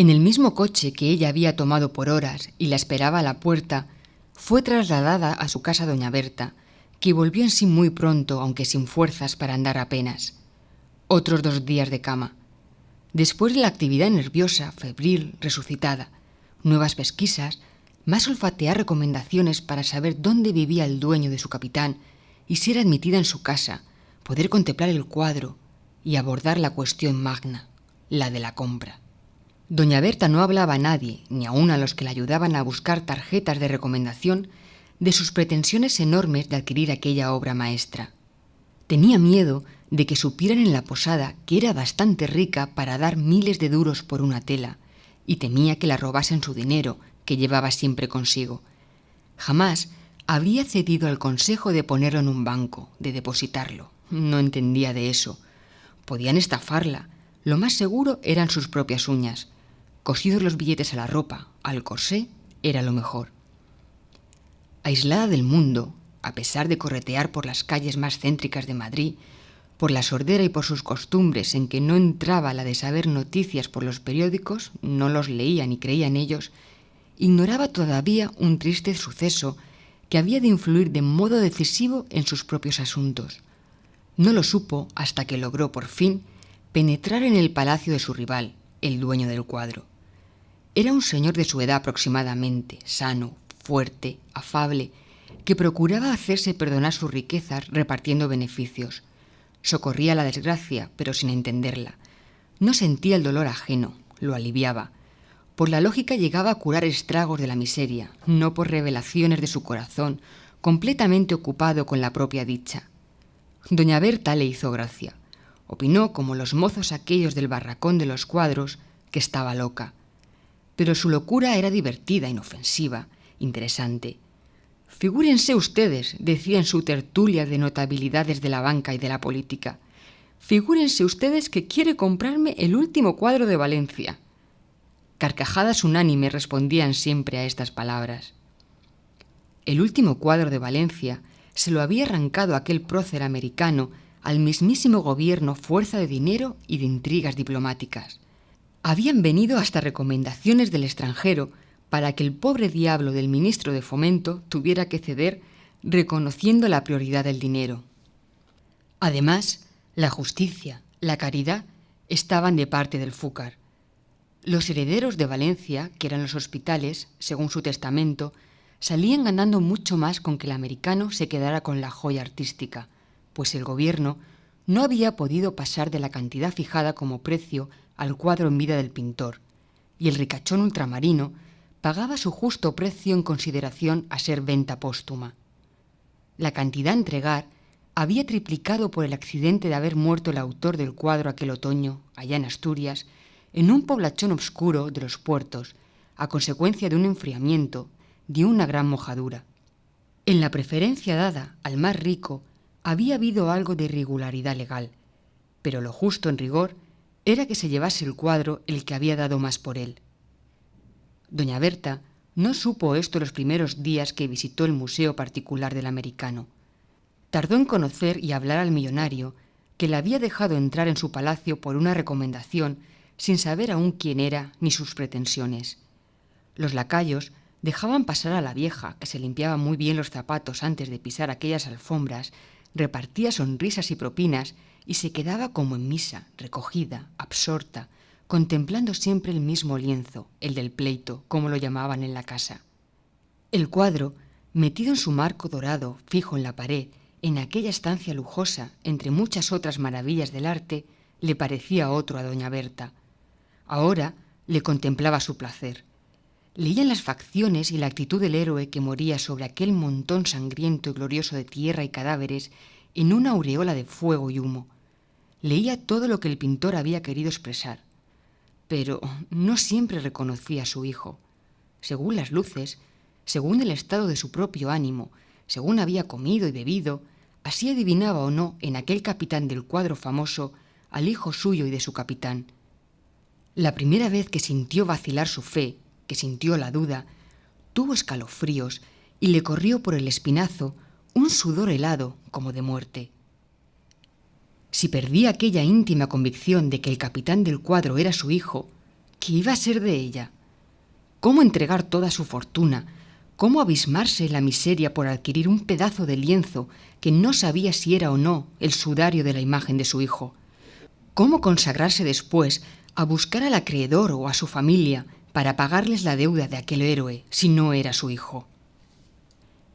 En el mismo coche que ella había tomado por horas y la esperaba a la puerta, fue trasladada a su casa doña Berta, que volvió en sí muy pronto, aunque sin fuerzas para andar apenas. Otros 2 días de cama. Después de la actividad nerviosa, febril, resucitada, nuevas pesquisas, más olfatear recomendaciones para saber dónde vivía el dueño de su capitán y ser admitida en su casa, poder contemplar el cuadro y abordar la cuestión magna, la de la compra. Doña Berta no hablaba a nadie, ni aun a los que la ayudaban a buscar tarjetas de recomendación, de sus pretensiones enormes de adquirir aquella obra maestra. Tenía miedo de que supieran en la posada que era bastante rica para dar miles de duros por una tela, y temía que la robasen su dinero, que llevaba siempre consigo. Jamás habría cedido al consejo de ponerlo en un banco, de depositarlo. No entendía de eso. Podían estafarla. Lo más seguro eran sus propias uñas. Cosidos los billetes a la ropa, al corsé, era lo mejor. Aislada del mundo, a pesar de corretear por las calles más céntricas de Madrid, por la sordera y por sus costumbres en que no entraba la de saber noticias por los periódicos, no los leía ni creía en ellos, ignoraba todavía un triste suceso que había de influir de modo decisivo en sus propios asuntos. No lo supo hasta que logró por fin penetrar en el palacio de su rival, el dueño del cuadro. Era un señor de su edad aproximadamente, sano, fuerte, afable, que procuraba hacerse perdonar sus riquezas repartiendo beneficios. Socorría la desgracia, pero sin entenderla. No sentía el dolor ajeno, lo aliviaba. Por la lógica llegaba a curar estragos de la miseria, no por revelaciones de su corazón, completamente ocupado con la propia dicha. Doña Berta le hizo gracia. Opinó, como los mozos aquellos del barracón de los cuadros, que estaba loca. Pero su locura era divertida, inofensiva, interesante. Figúrense ustedes, decía en su tertulia de notabilidades de la banca y de la política, figúrense ustedes que quiere comprarme el último cuadro de Valencia. Carcajadas unánimes respondían siempre a estas palabras. El último cuadro de Valencia se lo había arrancado aquel prócer americano al mismísimo gobierno fuerza de dinero y de intrigas diplomáticas. Habían venido hasta recomendaciones del extranjero para que el pobre diablo del ministro de Fomento tuviera que ceder reconociendo la prioridad del dinero. Además, la justicia, la caridad, estaban de parte del Fúcar. Los herederos de Valencia, que eran los hospitales, según su testamento, salían ganando mucho más con que el americano se quedara con la joya artística, pues el gobierno no había podido pasar de la cantidad fijada como precio al cuadro en vida del pintor, y el ricachón ultramarino pagaba su justo precio en consideración a ser venta póstuma. La cantidad a entregar había triplicado por el accidente de haber muerto el autor del cuadro aquel otoño, allá en Asturias, en un poblachón obscuro de los puertos, a consecuencia de un enfriamiento, de una gran mojadura. En la preferencia dada al más rico había habido algo de irregularidad legal, pero lo justo en rigor era que se llevase el cuadro el que había dado más por él. Doña Berta no supo esto los primeros días que visitó el museo particular del americano. Tardó en conocer y hablar al millonario, que la había dejado entrar en su palacio por una recomendación sin saber aún quién era ni sus pretensiones. Los lacayos dejaban pasar a la vieja, que se limpiaba muy bien los zapatos antes de pisar aquellas alfombras, repartía sonrisas y propinas y se quedaba como en misa, recogida, absorta, contemplando siempre el mismo lienzo, el del pleito, como lo llamaban en la casa. El cuadro, metido en su marco dorado, fijo en la pared, en aquella estancia lujosa, entre muchas otras maravillas del arte, le parecía otro a doña Berta. Ahora le contemplaba a su placer. Leía en las facciones y la actitud del héroe que moría sobre aquel montón sangriento y glorioso de tierra y cadáveres en una aureola de fuego y humo. Leía todo lo que el pintor había querido expresar. Pero no siempre reconocía a su hijo. Según las luces, según el estado de su propio ánimo, según había comido y bebido, así adivinaba o no en aquel capitán del cuadro famoso al hijo suyo y de su capitán. La primera vez que sintió vacilar su fe, que sintió la duda, tuvo escalofríos y le corrió por el espinazo un sudor helado como de muerte. Si perdía aquella íntima convicción de que el capitán del cuadro era su hijo, ¿Qué iba a ser de ella? ¿Cómo entregar toda su fortuna? ¿Cómo abismarse en la miseria por adquirir un pedazo de lienzo que no sabía si era o no el sudario de la imagen de su hijo? ¿Cómo consagrarse después a buscar al acreedor o a su familia para pagarles la deuda de aquel héroe si no era su hijo?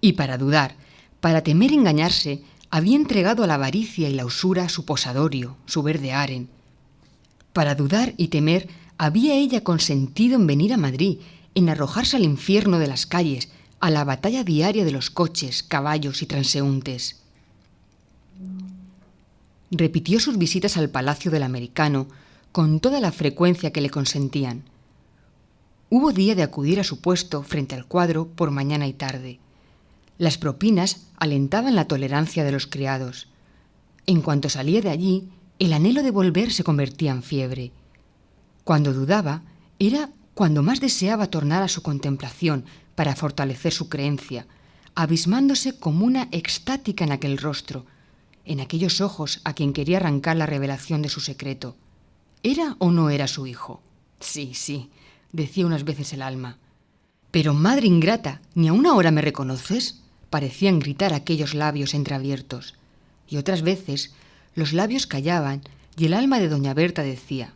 Y para dudar, para temer engañarse, había entregado a la avaricia y la usura su posadorio, su verde aren. Para dudar y temer, había ella consentido en venir a Madrid, en arrojarse al infierno de las calles, a la batalla diaria de los coches, caballos y transeúntes. Repitió sus visitas al Palacio del Americano con toda la frecuencia que le consentían. Hubo día de acudir a su puesto frente al cuadro por mañana y tarde. Las propinas alentaban la tolerancia de los criados. En cuanto salía de allí, el anhelo de volver se convertía en fiebre. Cuando dudaba, era cuando más deseaba tornar a su contemplación para fortalecer su creencia, abismándose como una extática en aquel rostro, en aquellos ojos a quien quería arrancar la revelación de su secreto. ¿Era o no era su hijo? Sí, sí, decía unas veces el alma. Pero, madre ingrata, ¿ni aún ahora me reconoces? Parecían gritar aquellos labios entreabiertos. Y otras veces los labios callaban y el alma de doña Berta decía: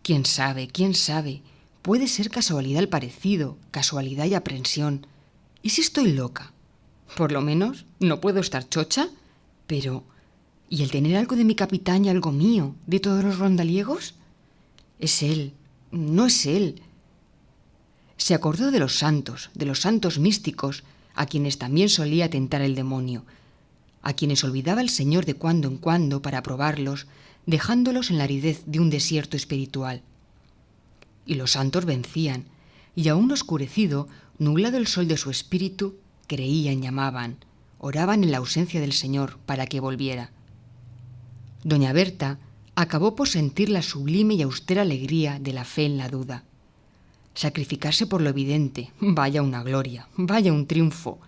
¿quién sabe, quién sabe? Puede ser casualidad el parecido, casualidad y aprensión. ¿Y si estoy loca? Por lo menos no puedo estar chocha. Pero, ¿y el tener algo de mi capitán y algo mío, de todos los rondaliegos? Es él, no es él. Se acordó de los santos místicos, a quienes también solía tentar el demonio, a quienes olvidaba el Señor de cuando en cuando para probarlos, dejándolos en la aridez de un desierto espiritual. Y los santos vencían, y aún oscurecido, nublado el sol de su espíritu, creían, llamaban, oraban en la ausencia del Señor para que volviera. Doña Berta acabó por sentir la sublime y austera alegría de la fe en la duda. Sacrificarse por lo evidente, vaya una gloria, vaya un triunfo.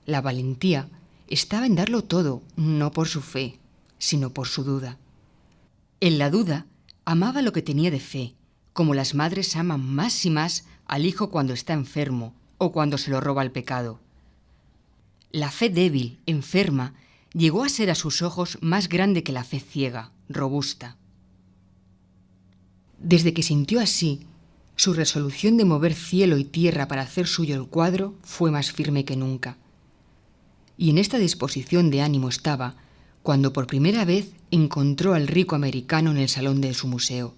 La valentía estaba en darlo todo, no por su fe, sino por su duda. En la duda amaba lo que tenía de fe, como las madres aman más y más al hijo cuando está enfermo o cuando se lo roba el pecado. La fe débil, enferma, llegó a ser a sus ojos más grande que la fe ciega, robusta. Desde que sintió así, su resolución de mover cielo y tierra para hacer suyo el cuadro fue más firme que nunca. Y en esta disposición de ánimo estaba cuando por primera vez encontró al rico americano en el salón de su museo.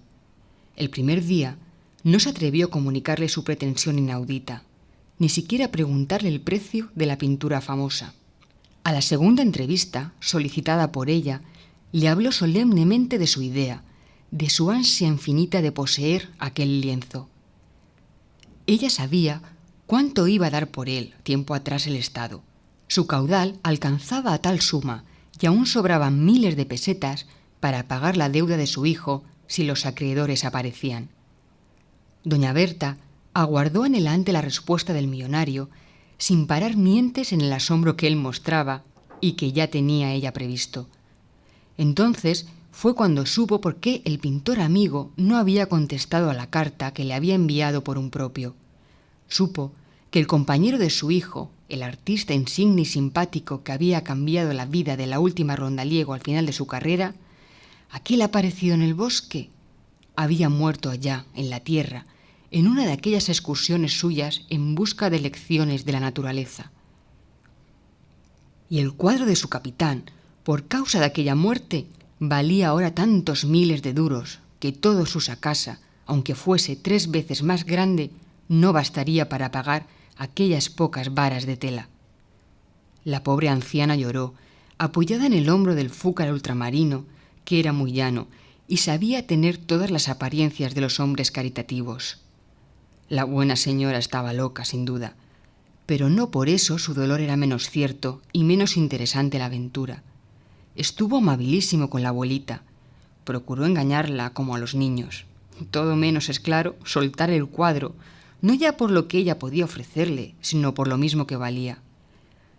El primer día no se atrevió a comunicarle su pretensión inaudita, ni siquiera a preguntarle el precio de la pintura famosa. A la segunda entrevista, solicitada por ella, le habló solemnemente de su idea, de su ansia infinita de poseer aquel lienzo. Ella sabía cuánto iba a dar por él tiempo atrás el Estado. Su caudal alcanzaba a tal suma y aún sobraban miles de pesetas para pagar la deuda de su hijo si los acreedores aparecían. Doña Berta aguardó anhelante la respuesta del millonario, sin parar mientes en el asombro que él mostraba y que ya tenía ella previsto. Entonces fue cuando supo por qué el pintor amigo no había contestado a la carta que le había enviado por un propio. Supo que el compañero de su hijo, el artista insigne y simpático que había cambiado la vida de la última rondaliego al final de su carrera, aquel aparecido en el bosque, había muerto allá, en la tierra, en una de aquellas excursiones suyas en busca de lecciones de la naturaleza. Y el cuadro de su capitán, por causa de aquella muerte, valía ahora tantos miles de duros que todo su sacasa, aunque fuese 3 veces más grande, no bastaría para pagar aquellas pocas varas de tela. La pobre anciana lloró, apoyada en el hombro del fúcar ultramarino, que era muy llano y sabía tener todas las apariencias de los hombres caritativos. La buena señora estaba loca, sin duda, pero no por eso su dolor era menos cierto y menos interesante la aventura. Estuvo amabilísimo con la abuelita. Procuró engañarla como a los niños. Todo menos es claro soltar el cuadro, no ya por lo que ella podía ofrecerle, sino por lo mismo que valía.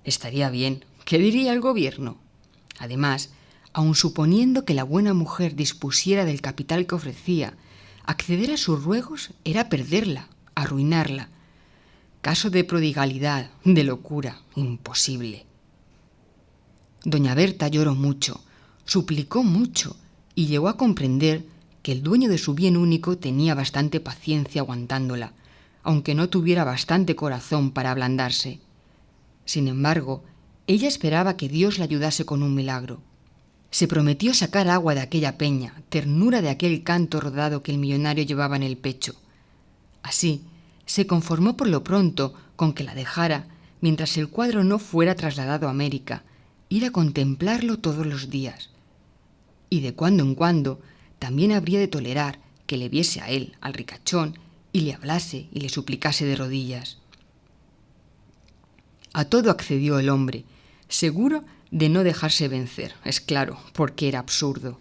Estaría bien. ¿Qué diría el gobierno? Además, aun suponiendo que la buena mujer dispusiera del capital que ofrecía, Acceder a sus ruegos era perderla, arruinarla. Caso de prodigalidad, de locura, imposible. Doña Berta lloró mucho, suplicó mucho y llegó a comprender que el dueño de su bien único tenía bastante paciencia aguantándola, aunque no tuviera bastante corazón para ablandarse. Sin embargo, ella esperaba que Dios la ayudase con un milagro. Se prometió sacar agua de aquella peña, ternura de aquel canto rodado que el millonario llevaba en el pecho. Así, se conformó por lo pronto con que la dejara, mientras el cuadro no fuera trasladado a América, ir a contemplarlo todos los días. Y de cuando en cuando también habría de tolerar que le viese a él, al ricachón, y le hablase y le suplicase de rodillas. A todo accedió el hombre, seguro de no dejarse vencer, es claro, porque era absurdo.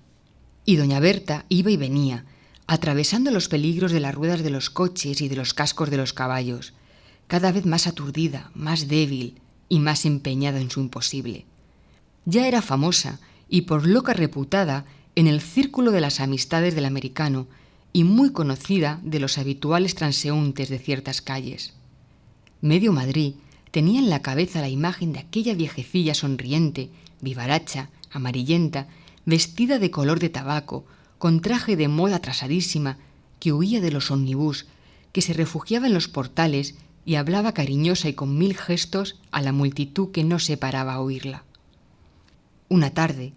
Y doña Berta iba y venía, atravesando los peligros de las ruedas de los coches y de los cascos de los caballos, cada vez más aturdida, más débil y más empeñada en su imposible. Ya era famosa y por loca reputada en el círculo de las amistades del americano y muy conocida de los habituales transeúntes de ciertas calles. Medio Madrid tenía en la cabeza la imagen de aquella viejecilla sonriente, vivaracha, amarillenta, vestida de color de tabaco, con traje de moda atrasadísima, que huía de los omnibús, que se refugiaba en los portales y hablaba cariñosa y con 1000 gestos a la multitud que no se paraba a oírla. Una tarde,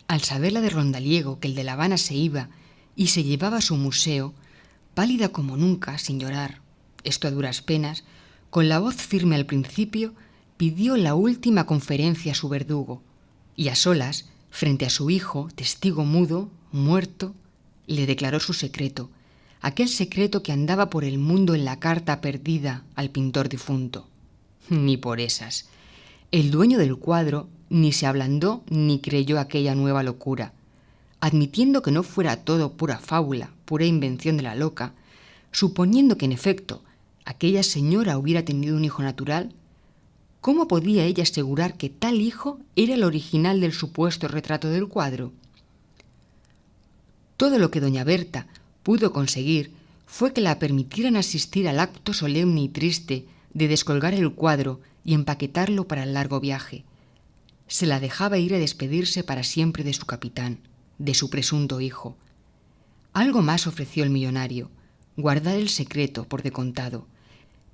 al saber la de Rondaliego que el de La Habana se iba y se llevaba a su museo, pálida como nunca, sin llorar, esto a duras penas, con la voz firme al principio, pidió la última conferencia a su verdugo, y a solas, frente a su hijo, testigo mudo, muerto, le declaró su secreto, aquel secreto que andaba por el mundo en la carta perdida al pintor difunto. Ni por esas. El dueño del cuadro ni se ablandó ni creyó aquella nueva locura. Admitiendo que no fuera todo pura fábula, pura invención de la loca, suponiendo que en efecto aquella señora hubiera tenido un hijo natural, ¿cómo podía ella asegurar que tal hijo era el original del supuesto retrato del cuadro? Todo lo que doña Berta pudo conseguir fue que la permitieran asistir al acto solemne y triste de descolgar el cuadro y empaquetarlo para el largo viaje. Se la dejaba ir a despedirse para siempre de su capitán, de su presunto hijo. Algo más ofreció el millonario, guardar el secreto por de contado,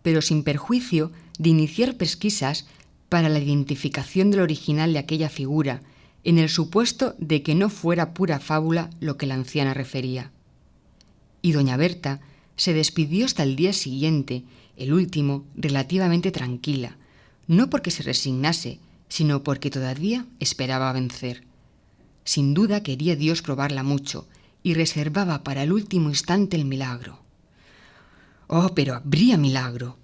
pero sin perjuicio de iniciar pesquisas para la identificación del original de aquella figura, en el supuesto de que no fuera pura fábula lo que la anciana refería. Y doña Berta se despidió hasta el día siguiente, el último, relativamente tranquila, no porque se resignase, sino porque todavía esperaba vencer. Sin duda quería Dios probarla mucho y reservaba para el último instante el milagro. Oh, pero habría milagro.